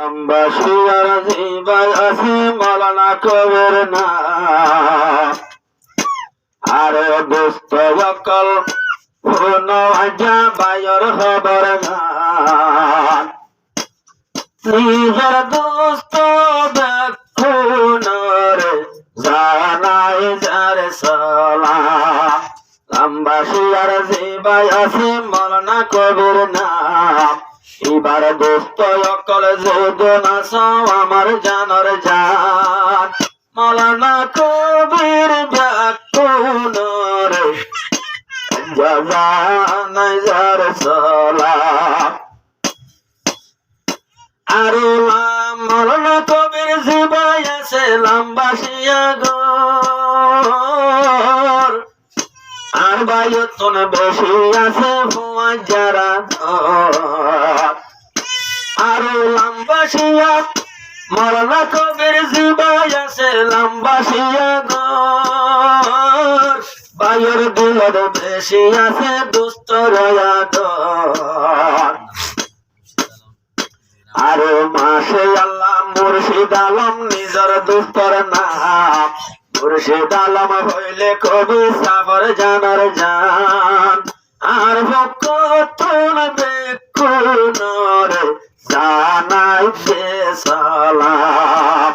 বাসিয়ার জিবাই আছে মৌলানা কবির না আরে দোস্ত অকল পুনো আজা বায়র খবর না নিজের দোস্ত দেখুনর জানাই যার সালাম বাসিয়ার জিবাই আছে মৌলানা কবির না এবার দোস্ত অকল যোজনা সব আমার জানার জান মৌলানা কবির ব্যাকুনর জানাই যার সালাম আরে মৌলানা কবির জিবাই আছে লাম্বাসিয়া গর আর বায়ুতন বেশি আছে ফুয়া যারা আর লাম্বাসিয়া মৌলানা কবির জিবাই আছে লাম্বাসিয়া গর বায়ুর দিলের বেশি আছে দুষ্ট রয়াত আরে মাসে আল্লাহ মুর্শিদ আলম নিজর দুস্তর নাম মুর্শিদ আলম হইলে কবি সাফর জানার জান আর ভক্তন বেকুনর জানাই দে সালাম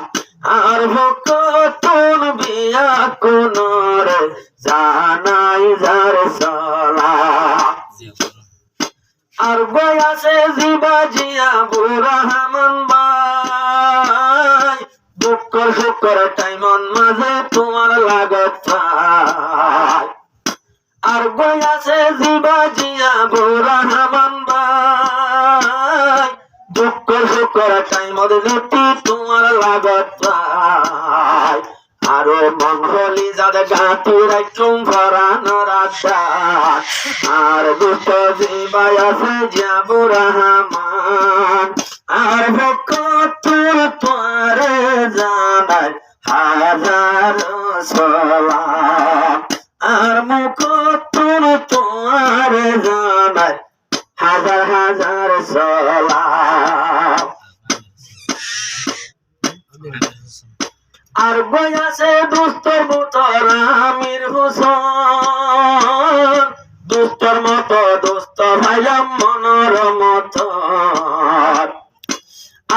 আর ভক্তন বিয়াকুনর জানাই যার সালাম আর বই আছে জিবাজিয়া বুরহামান ভাই দুঃখ সুখর টাইমন মাঝে তোমার লাগত আর বই আছে জিবাজিয়া বুরহামান ভাই দুঃখ সুখর টাইমত নীতি তোমার লাগত আরো মঙ্গলি যাদের গাঁতি রাখুম ভরানোর আশা আর দুষ্ট জিবাই আছে যাবুর রহমান আর ভক্তর তোরে জানাই হাজার সালাম আর মুখতর তোরে জানাই হাজার হাজার সালাম আর বই আছে দুস্তর বুতর আমির হোসেন দুস্তর মতো দুস্ত ভাইলাম মনর মত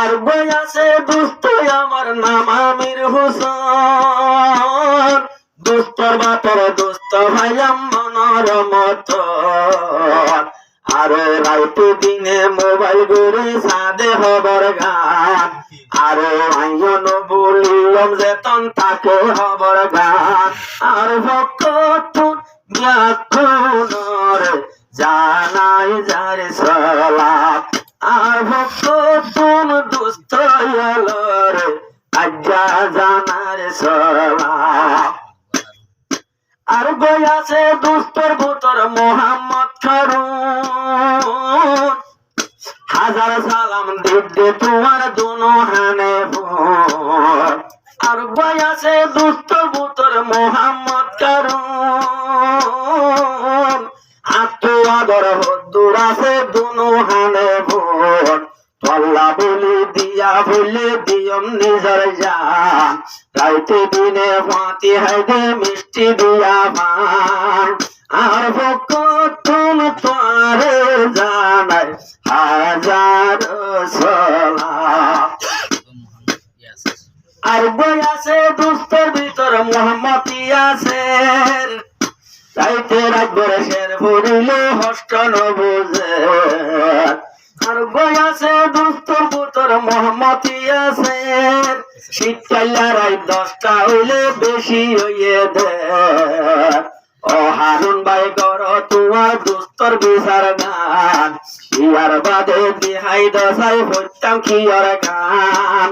আর বই আছে দুস্ত আমার নাম আমির হোসেন দুস্তর বাতর দুস্ত ভাইলাম মনর মত আরে রাইতে দিনে মোবাইল ঘুরে সাদে হবার গান আরে আইন বলিলাম যেতন তাকে হবার গান আর ভক্তন ব্যাকুনর জানাই যার সালাম আর ভক্তন দুষ্ট এলর আজ্ঞা জানার সালাম আর বই আছে দুস্তর ভূতর মোহাম্মদ খারুন হাজার সালাম দিতে তোমার দুনো হানে আর বই আছে দুস্তর ভূতর মোহাম্মদ খারুন আত্মআদর হদ্দুর আছে দুনো হানে ভোট পাল্লা বলি দিয়া বলে দিয়ম নিজর জান রাইতে দিনে ফাঁতি হাইদে মিষ্টি দিয়া পান আর ভক্তন তোরে জানাই হাজার সালাম আর বই আছে দুস্তর ভিতর মোহাম্মদ ইয়াসের রাইতে রাখবর শের ভরিলে হস্ত নবুঝে আর বই আছে দুস্তর ভিতর মোহাম্মদ ইয়াসের শীতকাল রাত 10টা হইলে বেশি হইয়ে দে ও হারুন ভাই কর তোমার দুস্তর বিচার গান ইয়ার বাদে দিহাই দশাই হইতাম কি আর গান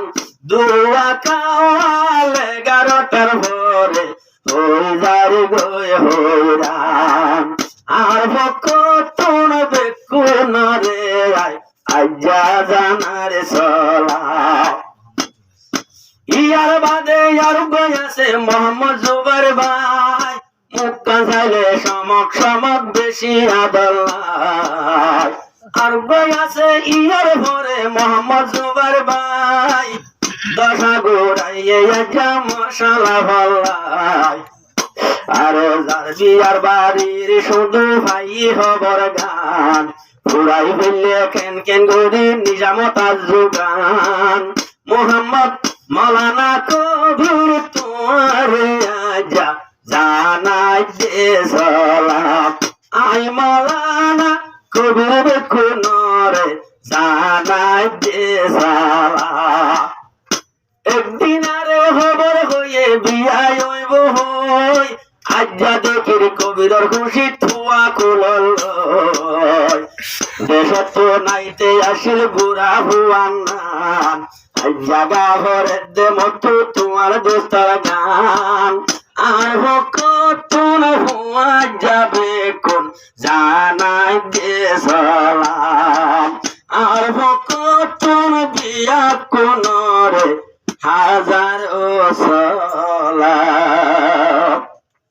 দুয়া কাওয়াল 11টার ভোরে হই যারি গই হইরাম আর ভক্তন বেকুনরে আজ্ঞা জানার সালাম ইয়ার বাদে আর বই আছে মোহাম্মদ জুবাইর ভাই মুক্কা চাইলে সমক সমক বেশি আদাল্লাহ আর বই আছে ইয়ার পরে মোহাম্মদ জুবার ভাই দশা গোড়াইয়ে যা মশালা ভাল্লাই আরো যার বিয়ার বাড়ির শুধু ভাই খবর গান ফুরাই ফেললে কেন কেন গরিব নিজামতার যোগান মোহাম্মদ মৌলানা কবির তোমার আজা জানাই দে সালাম আই মৌলানা কবির বেকুনরে জানাই দে সালাম একদিন আরে খবর হয়ে বিয়ায় হইব হই আজ্জা দেখির কবিরর খুশি থুয়া কুলল দেশত তো নাইতে আসিল বুড়া হুয়ান নাম আজ্জা গাভরের দে মতো তোমার দোস্তার গান আর ভক্তন হুয়া যাবে কোন জানাই দে সালাম আর ভক্তন বিয়া কোন রে হাজার ও সালাম